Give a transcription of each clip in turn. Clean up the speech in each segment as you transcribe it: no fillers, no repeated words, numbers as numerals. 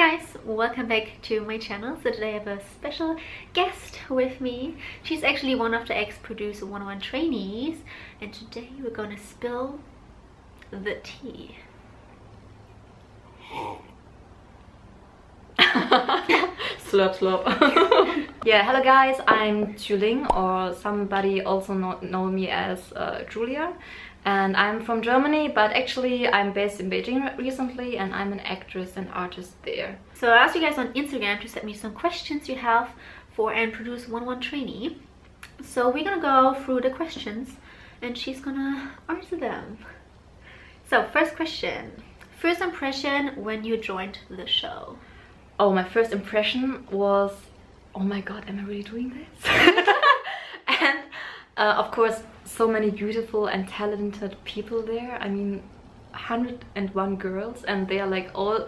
Hi guys, welcome back to my channel. So today I have a special guest with me. She's actually one of the ex-producer 101 trainees, and today we're gonna spill the tea. Slurp slurp. Yeah, hello guys, I'm Julin, or somebody also know me as Julia, and I'm from Germany, but actually I'm based in Beijing recently, and I'm an actress and artist there. So I asked you guys on Instagram to send me some questions you have for and produce 101 trainee. So we're gonna go through the questions and she's gonna answer them. So first question, first impression when you joined the show. Oh, my first impression was, oh my god, am I really doing this? And of course, so many beautiful and talented people there. I mean, 101 girls, and they are like all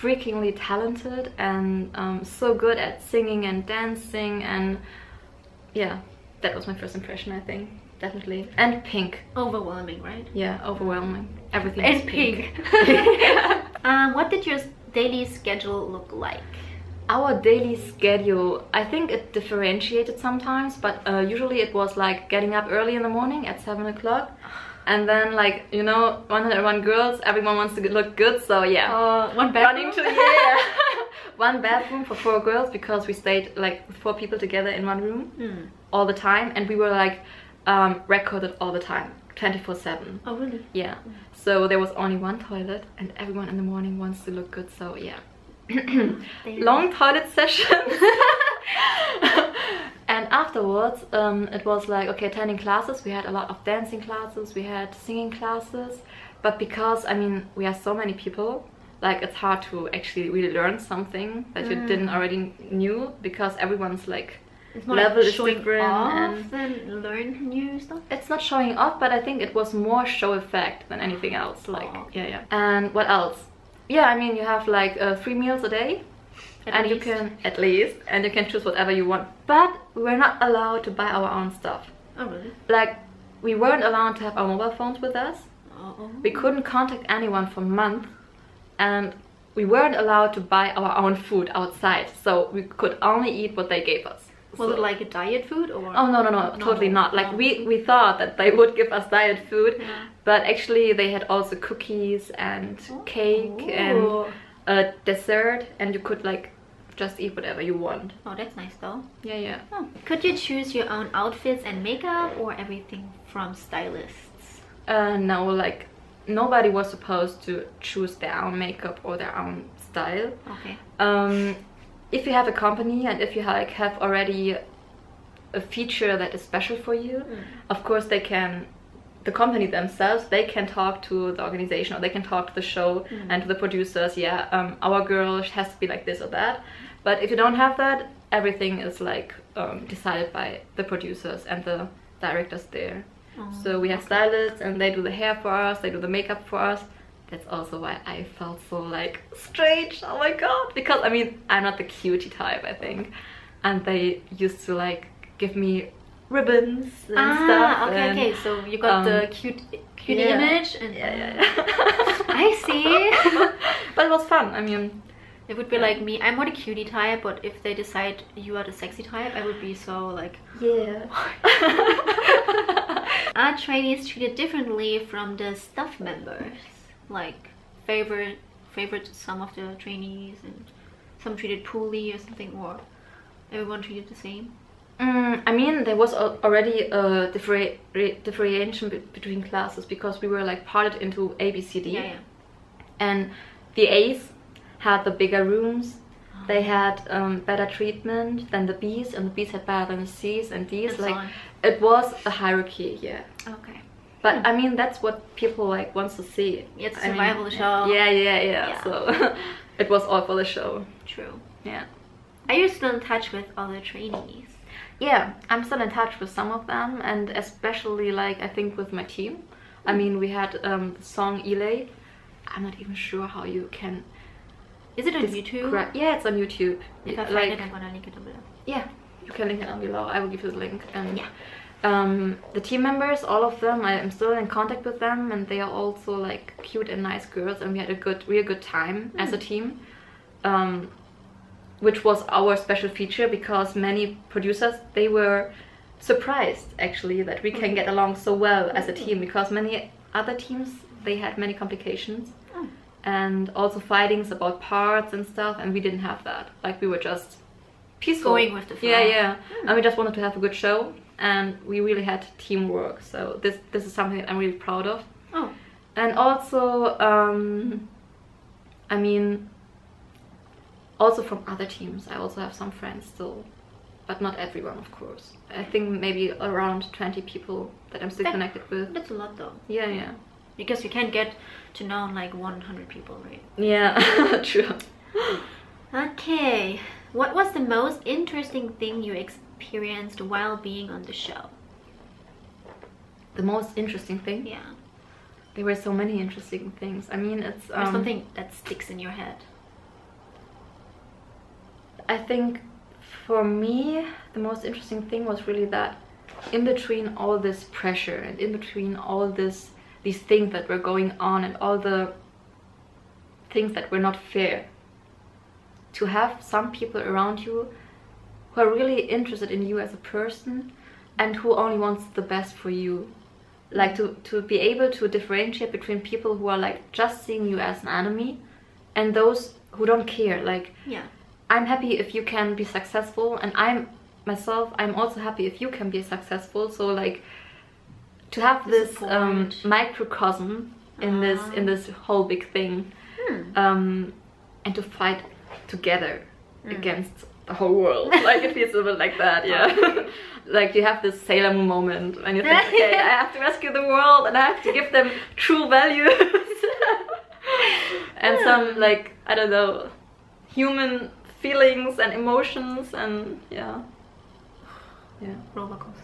freakingly talented and so good at singing and dancing, and yeah, that was my first impression, I think, definitely. And pink. Overwhelming, right? Yeah, overwhelming. Everything And is pink. What did your daily schedule look like? Our daily schedule, I think it differentiated sometimes, but usually it was like getting up early in the morning at 7 o'clock, and then, like, you know, 101 girls, everyone wants to look good, so yeah. One bathroom? One bathroom for 4 girls, because we stayed like 4 people together in one room all the time, and we were like recorded all the time, 24/7. Oh really? Yeah. So there was only one toilet, and everyone in the morning wants to look good, so yeah. Long toilet session. And afterwards it was like, okay, attending classes. We had a lot of dancing classes, we had singing classes, but because, I mean, we are so many people, like, it's hard to actually really learn something that you didn't already knew, because everyone's like, it's more level like is showing different off than learn new stuff. It's not showing off, but I think it was more show effect than anything else. Like, yeah. And what else? Yeah, I mean, you have like 3 meals a day, and you can choose whatever you want. But we were not allowed to buy our own stuff. Oh really? Like, we weren't allowed to have our mobile phones with us. We couldn't contact anyone for months, and we weren't allowed to buy our own food outside. So we could only eat what they gave us. Was it like a diet food or? Oh no, totally not. Like, we thought that they would give us diet food, but actually they had also cookies and cake and a dessert, and you could like just eat whatever you want. Oh, that's nice though. Yeah. Oh. Could you choose your own outfits and makeup, or everything from stylists? No, like, nobody was supposed to choose their own makeup or their own style. Okay. If you have a company, and if you like have already a feature that is special for you, of course they can, the company themselves, they can talk to the organization, or they can talk to the show and to the producers. Yeah, our girl has to be like this or that. But if you don't have that, everything is like decided by the producers and the directors there. So we have stylists, and they do the hair for us, they do the makeup for us. That's also why I felt so like strange, oh my god, because I mean, I'm not the cutie type, I think, and they used to like give me ribbons and stuff. Okay, so you got the cutie image, and I see. But it was fun. I mean, it would be like me. I'm more the cutie type, but if they decide you are the sexy type, I would be so like, yeah. Are trainees treated differently from the staff members? Like, favorite some of the trainees, and some treated poorly or something, or everyone treated the same? I mean, there was already a differentiation between classes, because we were like parted into A, B, C, D. Yeah. And the A's had the bigger rooms. They had better treatment than the B's, and the B's had better than the C's and D's. And like, so on. It was a hierarchy, yeah. Okay. But I mean, that's what people like wants to see. It's survival show. Yeah. So it was all for the show. True. Yeah. Are you still in touch with other trainees? Yeah, I'm still in touch with some of them, and especially like, I think, with my team. I mean, we had the song Elay. I'm not even sure how you can. Is it on YouTube? Yeah, it's on YouTube. If I find it, I'm gonna link it down below. Yeah, you can link it down below. I will give you the link. And yeah. The team members, all of them, I'm still in contact with them, and they are also like cute and nice girls, and we had a real good time as a team. which was our special feature, because many producers, they were surprised actually that we can get along so well as a team, because many other teams, they had many complications and also fightings about parts and stuff, and we didn't have that. Like, we were just peaceful, going with the flow. Yeah. And we just wanted to have a good show, and we really had teamwork. So this is something that I'm really proud of. And also I mean, also from other teams, I also have some friends still, but not everyone, of course. I think maybe around 20 people that I'm still connected with. That's a lot though. Yeah. Because you can't get to know like 100 people, right? Yeah, true. Okay, what was the most interesting thing you experienced while being on the show? The most interesting thing? Yeah. There were so many interesting things. I mean, it's or something that sticks in your head. I think for me, the most interesting thing was really that in between all this pressure and in between all these things that were going on and all the things that were not fair, to have some people around you who are really interested in you as a person and who only wants the best for you. Like, to be able to differentiate between people who are like just seeing you as an enemy and those who don't care. Like, yeah, I'm happy if you can be successful, and I'm also happy if you can be successful. So like, to have this microcosm in this whole big thing, and to fight together against the whole world. Like, it feels a bit like that, yeah. Like, you have this Sailor Moon moment and you think, okay, I have to rescue the world and I have to give them true values and some, like, I don't know, human feelings and emotions, and yeah. Roller coaster.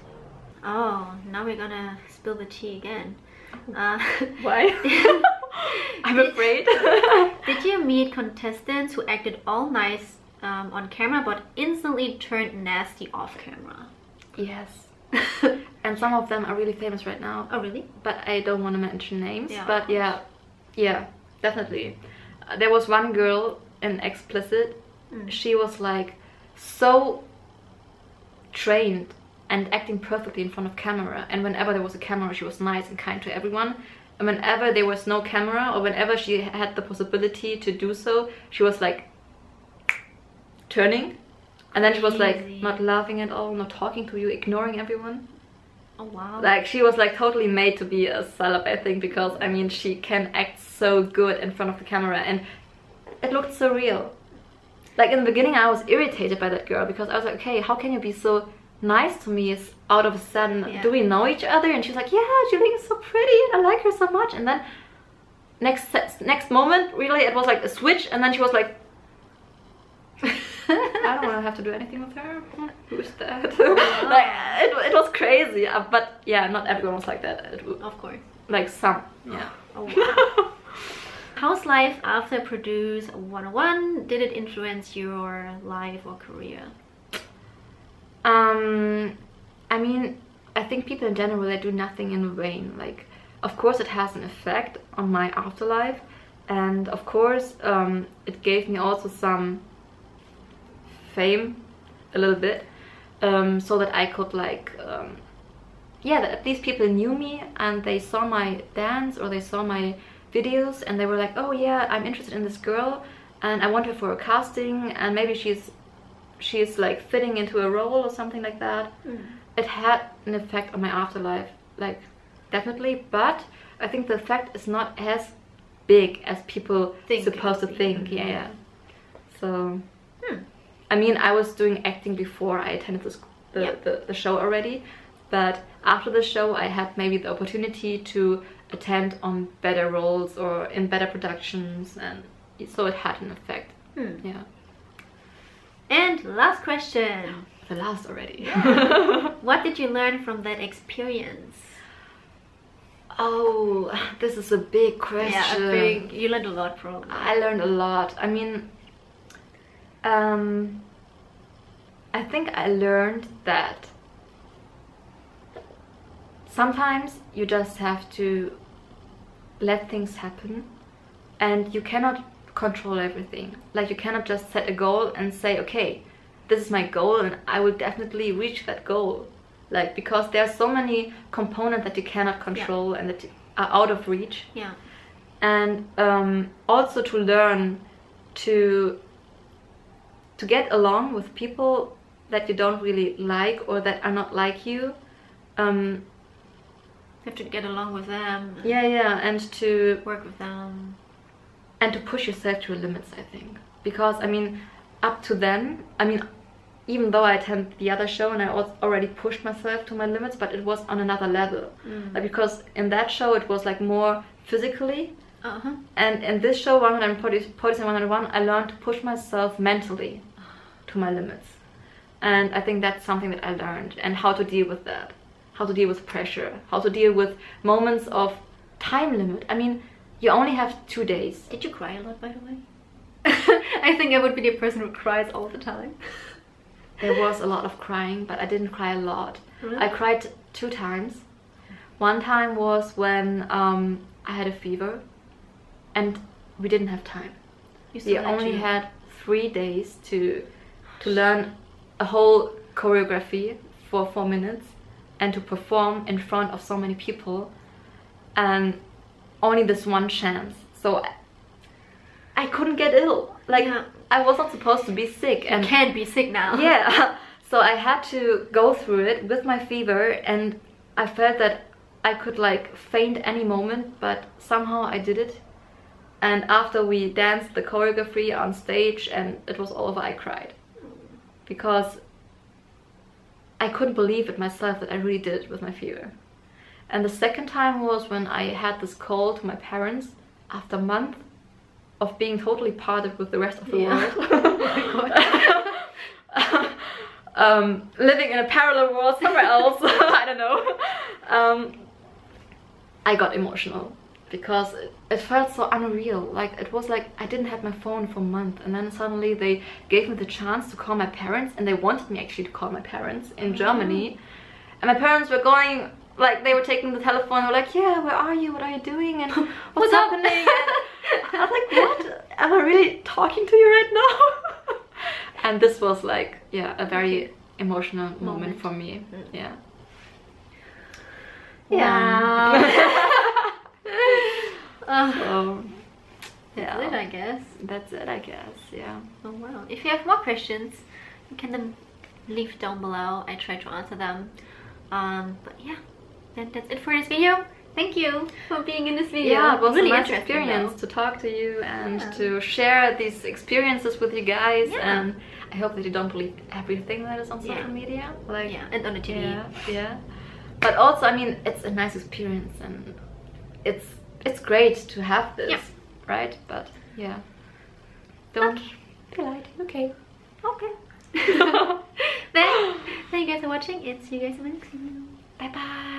Oh, now we're gonna spill the tea again. Why? I'm afraid. Did you meet contestants who acted all nice on camera but instantly turned nasty off camera? Yes. And some of them are really famous right now. Oh, really? But I don't want to mention names. Yeah, but yeah, definitely. There was one girl in Explicit. She was like so trained and acting perfectly in front of camera, and whenever there was a camera she was nice and kind to everyone, and whenever there was no camera or whenever she had the possibility to do so, she was like turning, and then she was like not laughing at all, not talking to you, ignoring everyone. Oh wow. Like, she was like totally made to be a celeb, I think, because I mean, she can act so good in front of the camera and it looked so real. Like, in the beginning I was irritated by that girl because I was like, okay, how can you be so nice to me out of a sudden? Do we know each other? And she's like, yeah, Julin is so pretty, I like her so much. And then next moment, really, it was like a switch, and then she was like, I don't want to have to do anything with her. Who's that? Like, it was crazy. But yeah, not everyone was like that. Of course. Like some, yeah. Oh wow. How's life after Produce 101? Did it influence your life or career? I mean, I think people in general, they do nothing in vain. Like, of course it has an effect on my afterlife, and of course it gave me also some fame, a little bit, so that I could like yeah, that at least people knew me and they saw my dance or they saw my videos and they were like, oh yeah, I'm interested in this girl and I want her for a casting, and maybe she's like fitting into a role or something like that. It had an effect on my afterlife, like, definitely, but I think the effect is not as big as people supposed to think. Yeah. So I mean, I was doing acting before I attended the show already, but after the show I had maybe the opportunity to attend on better roles or in better productions, and so it had an effect. Yeah. And last question. The last already. Yeah. What did you learn from that experience? Oh, this is a big question. Yeah, you learned a lot probably. I learned a lot. I mean, I think I learned that sometimes you just have to let things happen, and you cannot control everything. Like you cannot just set a goal and say, okay, this is my goal and I will definitely reach that goal. Like, because there are so many components that you cannot control and that are out of reach. Yeah. And also to learn to get along with people that you don't really like or that are not like you. You have to get along with them. Yeah, and to work with them. And to push yourself to your limits, I think. Because, I mean, up to then, I mean, even though I attended the other show and I already pushed myself to my limits, but it was on another level. Like, because in that show it was like more physically. And in this show, 147, 101, I learned to push myself mentally to my limits. And I think that's something that I learned. And how to deal with that. How to deal with pressure. How to deal with moments of time limit. I mean, you only have 2 days. Did you cry a lot, by the way? I think I would be the person who cries all the time. There was a lot of crying, but I didn't cry a lot. Really? I cried 2 times. One time was when I had a fever and we didn't have time. We only had 3 days to learn a whole choreography for 4 minutes and to perform in front of so many people, and only this one chance. So I couldn't get ill. Like, I was not supposed to be sick. And you can't be sick now. Yeah. So I had to go through it with my fever, and I felt that I could like faint any moment, but somehow I did it. And after we danced the choreography on stage and it was all over, I cried. Because I couldn't believe it myself that I really did it with my fever. And the second time was when I had this call to my parents after a month of being totally parted with the rest of the world. Oh my God. Living in a parallel world somewhere else. I don't know. I got emotional because it felt so unreal. Like, it was like I didn't have my phone for a month, and then suddenly they gave me the chance to call my parents, and they wanted me actually to call my parents in Germany. And my parents were going, like, they were taking the telephone, they were like, yeah, where are you, what are you doing, and what's happening? And I was like, what? Am I really talking to you right now? And this was like, yeah, a very emotional moment for me. Yeah. So, that's it, I guess. That's it, I guess. Yeah. Oh wow. If you have more questions, you can then leave down below. I try to answer them. But yeah, that's it for this video. Thank you for being in this video. Yeah, it was really a nice experience to talk to you and to share these experiences with you guys. And I hope that you don't believe everything that is on social media. Like, and on the TV. Yeah. But also, I mean, it's a nice experience, and it's great to have this, right? But yeah, don't be light. Okay. Then, thank you guys for watching. It's you guys in the next video. Bye bye.